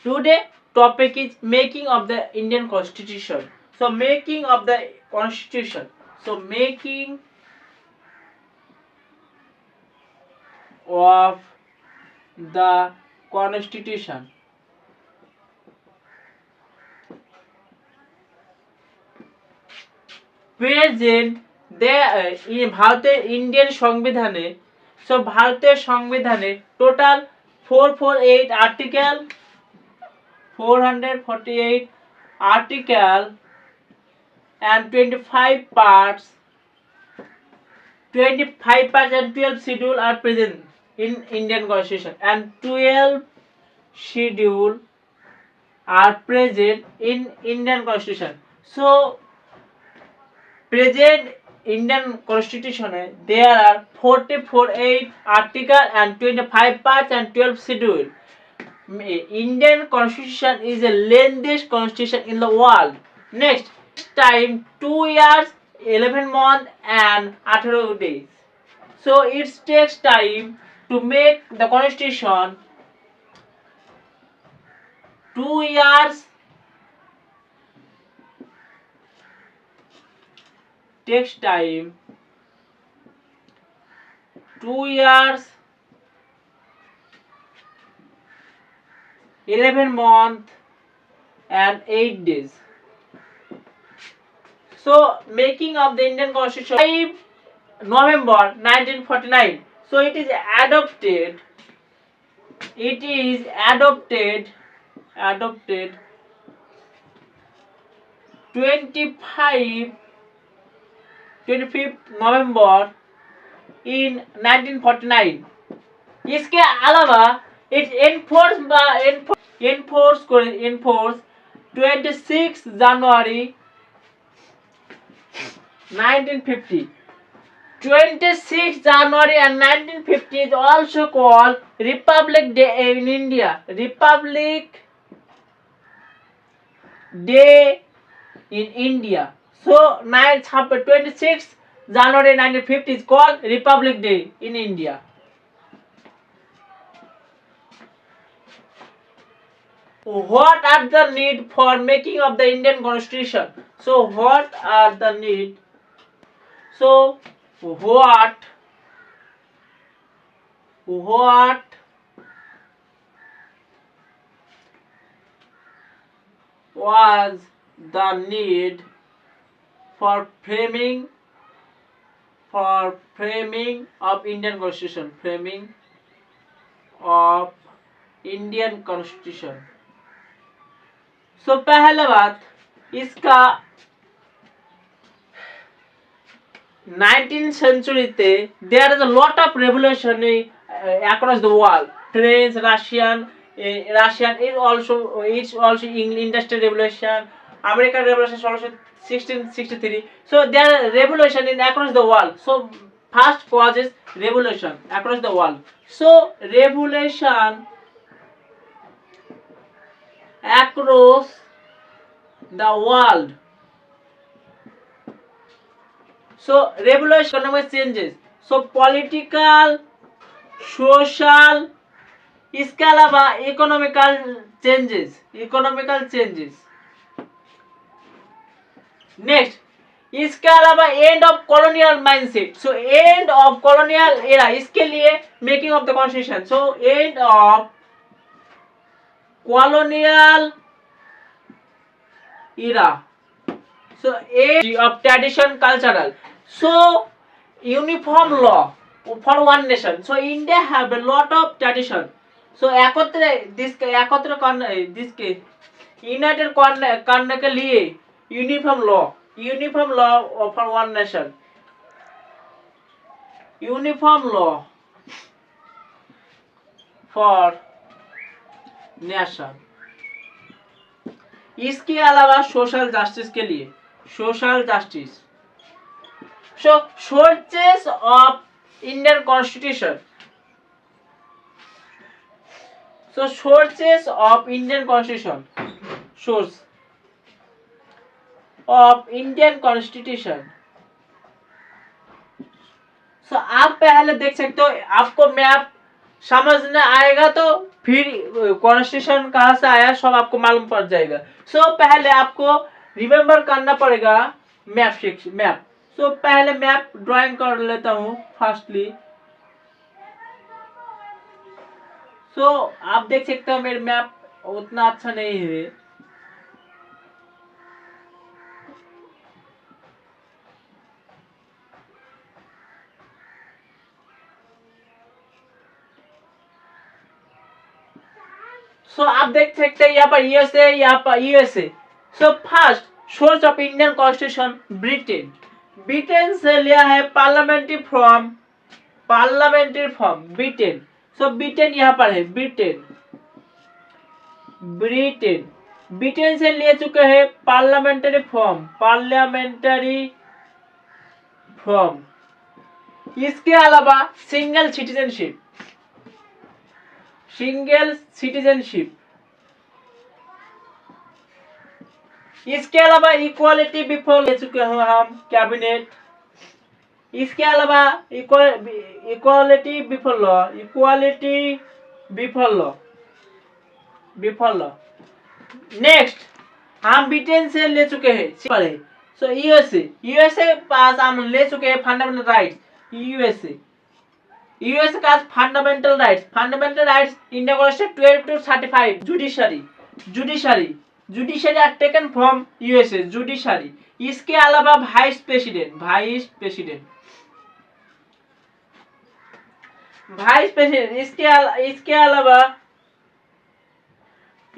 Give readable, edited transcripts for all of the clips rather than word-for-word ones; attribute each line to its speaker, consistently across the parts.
Speaker 1: Today topic is making of the Indian Constitution. So making of the Constitution. So making of the Constitution. Present ভারতের Indian সংবিধানে ভারতের সংবিধানে total 448 article 448 article and 25 parts 25 parts and 12 schedule are present in Indian Constitution and 12 schedule are present in Indian Constitution. So present Indian Constitution there are 48 article and 25 parts and 12 schedule. Indian Constitution is the lengthiest constitution in the world. Next time 2 years 11 months and 18 days. So it takes time to make the constitution. 2 years takes time 2 years 11 months and 8 days. So making of the Indian Constitution 5 November 1949. So it is adopted 25th November in 1949. इसके अलावा it enforced 26 January 1950. 26 January and 1950 is also called Republic Day in India. Republic Day in India. So 26 January 1950 is called Republic Day in India. What are the need for making of the Indian Constitution? So what are the need? So what was the need for framing of Indian Constitution? Framing of Indian Constitution. So पहला बात इसका 19th century there is a lot of revolution across the world. French, Russian is also industrial revolution. American revolution also 1663. So there are revolution in across the world. So first causes revolution across the world. So revolution across the world. So revolution economic changes. So political, social, इसके अलावा economical changes. Next, इसके अलावा end of colonial mindset. So end of colonial era. इसके लिए making of the constitution. So end of colonial era. So age of tradition cultural. So uniform law for one nation. So India have a lot of tradition. So एकत्र united करने के लिए uniform law for one nation. Uniform law for nation. इसके अलावा social justice के लिए social justice. So sources of Indian Constitution. So sources of Indian Constitution. Source of Indian Constitution. So आप पहले देख सकते हो आपको मैप समझने आएगा तो फिर कॉन्स्टिट्यूशन कहाँ से आया सब आपको मालूम पड़ जाएगा। सो पहले आपको रिमेम्बर करना पड़ेगा मैप। सो पहले मैप ड्राइंग कर लेता हूँ फर्स्टली। सो आप देख सकते हो मेरे मैप उतना अच्छा नहीं है। सो आप देख सकते हैं यहाँ पर यूएसए, यहाँ पर USA. So first source of Indian constitution Britain. Britain से लिया है पार्लियामेंट्री फॉर्म ब्रिटेन। सो ब्रिटेन यहाँ पर है ब्रिटेन। ब्रिटेन से ले चुके हैं पार्लियामेंट्री फॉर्म। इसके अलावा सिंगल सिटीजनशिप। इसके अलावा इक्वालिटी बिफोर ले चुके हैं हम कैबिनेट। इसके अलावा इक्वालिटी बिफोर लॉ। नेक्स्ट हम ब्रिटेन से ले चुके हैं सो यूएसए पास हम ले चुके हैं फंडामेंटल राइट्स। यूएसए का fundamental rights India constitution 12 to 35 judiciary are taken from USA judiciary. इसके अलावा वाइस प्रेसिडेंट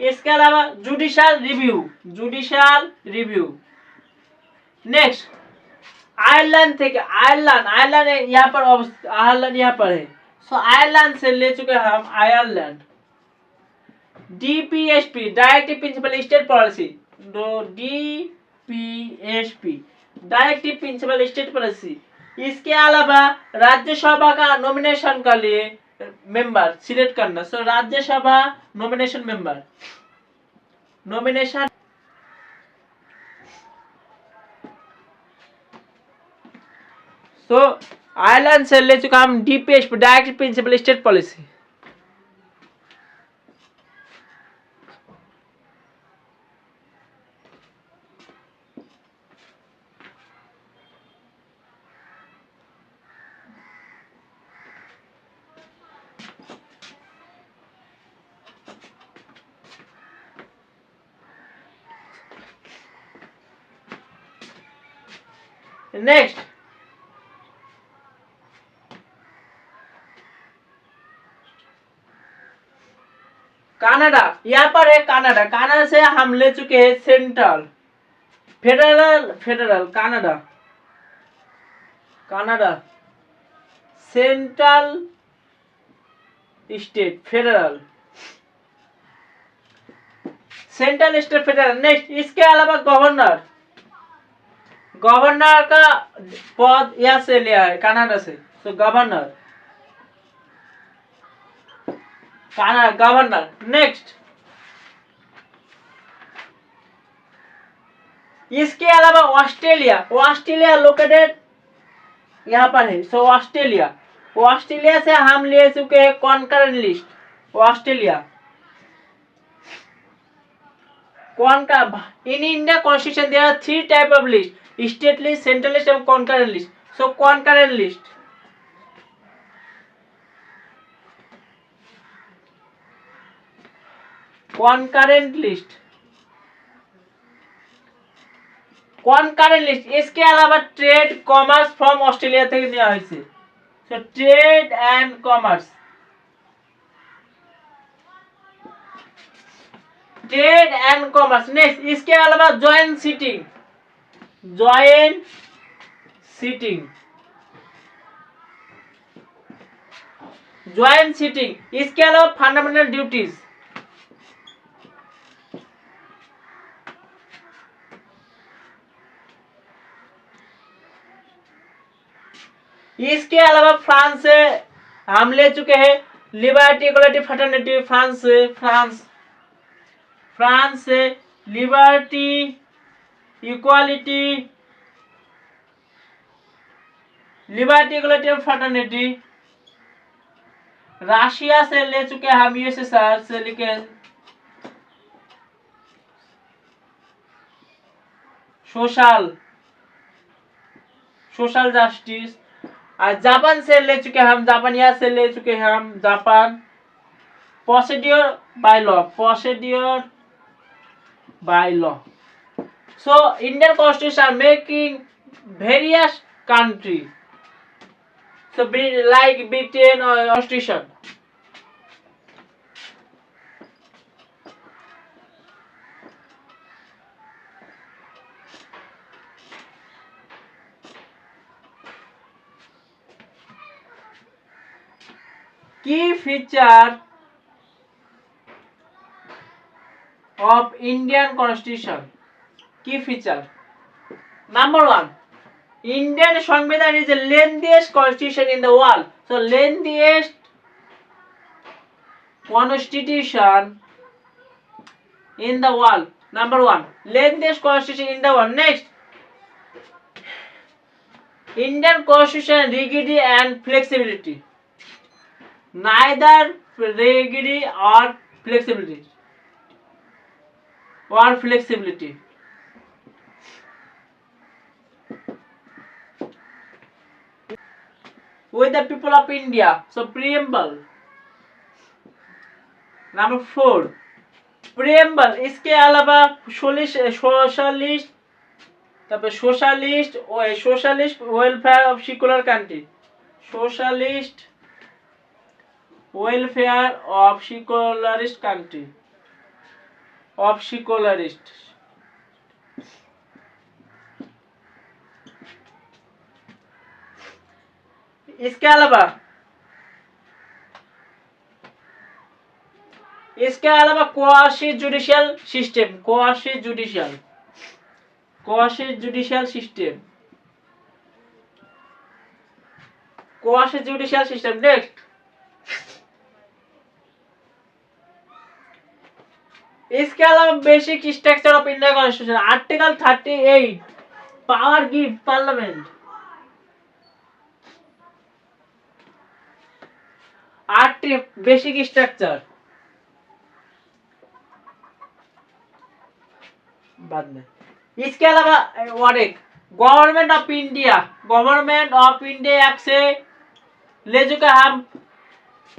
Speaker 1: इसके अलावा जुडिशियल रिव्यू। नेक्स्ट आयरलैंड यहाँ पर है। सो आयरलैंड से ले चुके हैं हम Ireland. DPSP directive principle state policy. Directive principle state policy. इसके अलावा राज्यसभा का नॉमिनेशन के लिए मेंबर सिलेक्ट करना। सो राज्यसभा नॉमिनेशन सो आयरलैंड से ले चुका हम DPSP directive principle state policy. Next Canada. यहाँ पर है कनाडा से हम ले चुके हैं federal Canada central state federal. Next इसके अलावा गवर्नर का पद यहाँ से लिया है कनाडा से। तो गवर्नर नेक्स्ट इसके अलावा ऑस्ट्रेलिया लोकेटेड यहाँ पर है। सो ऑस्ट्रेलिया से हम ले चुके हैं concurrent list. Australia in India constitution there are 3 type of list: state list, central list and concurrent list. So concurrent list इसके अलावा ट्रेड कॉमर्स फ्रॉम ऑस्ट्रेलिया থেকে নেওয়া হয়েছে। So trade and commerce next इसके अलावा जॉइंट सीटिंग इसके अलावा fundamental duties. इसके अलावा फ्रांस से हम ले चुके हैं लिबर्टी इक्वालिटी फ्रेटर्निटी। फ्रांस से लिबर्टी इक्वालिटी फ्रेटर्निटी। राशिया से ले चुके हैं हम, यूएसएसआर से लिखे सोशल जस्टिस। जापान से ले चुके हैं हम, जापानिया से ले चुके हैं हम, Japan procedure by law. So Indian constitution making various country, so like Britain or Constitution. Key feature of Indian Constitution. Key feature. Number one, Indian সংবিধান is the lengthiest constitution in the world. So lengthiest constitution in the world. Number one, lengthiest constitution in the world. Next, Indian Constitution rigidity and flexibility. Neither rigidity or flexibility. With the people of India. So preamble. Number 4, preamble. इसके अलावा socialist welfare of secular country, socialist welfare of secularist country, of secularist. इसके अलावा quasi judicial system, quasi judicial system. Next, इसके अलावा basic structure of Indian constitution, article 38 power give parliament, basic structure बाद में। इसके अलावा और एक गवर्नमेंट ऑफ इंडिया एक्ट से ले चुके हम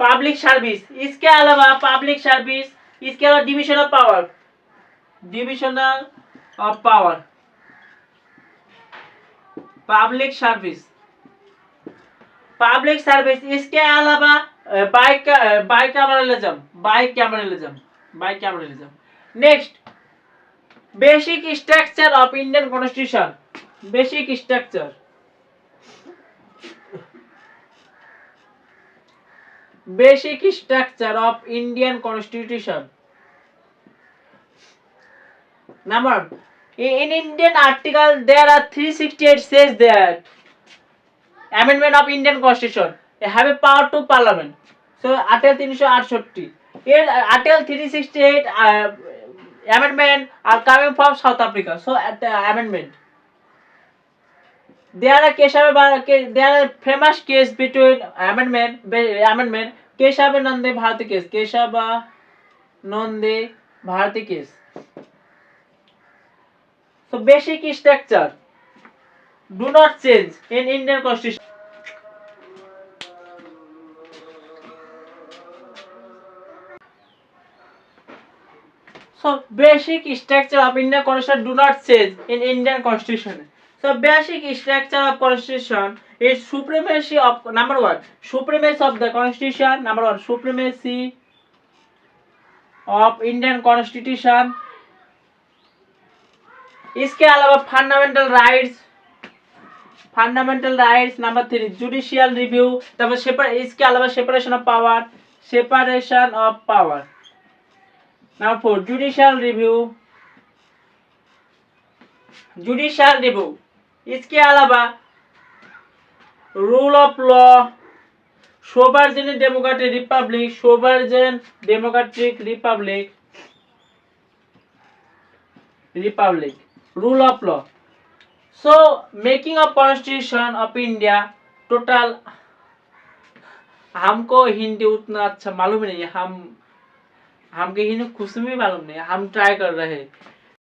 Speaker 1: पब्लिक सर्विस। इसके अलावा पब्लिक सर्विस, इसके अलावा division of power, public service. इसके अलावा bicameralism. Next, basic structure of Indian constitution, basic structure of Indian constitution. Number, in Indian article there are 368 says that amendment of Indian constitution have a power to parliament. So article 368, in article 368 amendment are coming from South Africa. So at the amendment there are famous case between amendment Keshavanande Bharati case. So basic structure do not change in Indian constitution. So basic structure of Indian constitution do not change in Indian constitution. So basic structure of constitution is supremacy of, number one, supremacy of the constitution. Number one, supremacy of Indian constitution. इसके अलावा fundamental rights. Number 3, judicial review. इसके अलावा separation of power. Number 4, judicial review. इसके अलावा rule of law, sovereign democratic Republic, rule of law. So making of constitution of India, total हमको हिंदी उतना अच्छा मालूम नहीं है, हमके हिंदी कुछ भी मालूम नहीं है, हम ट्राई कर रहे हैं।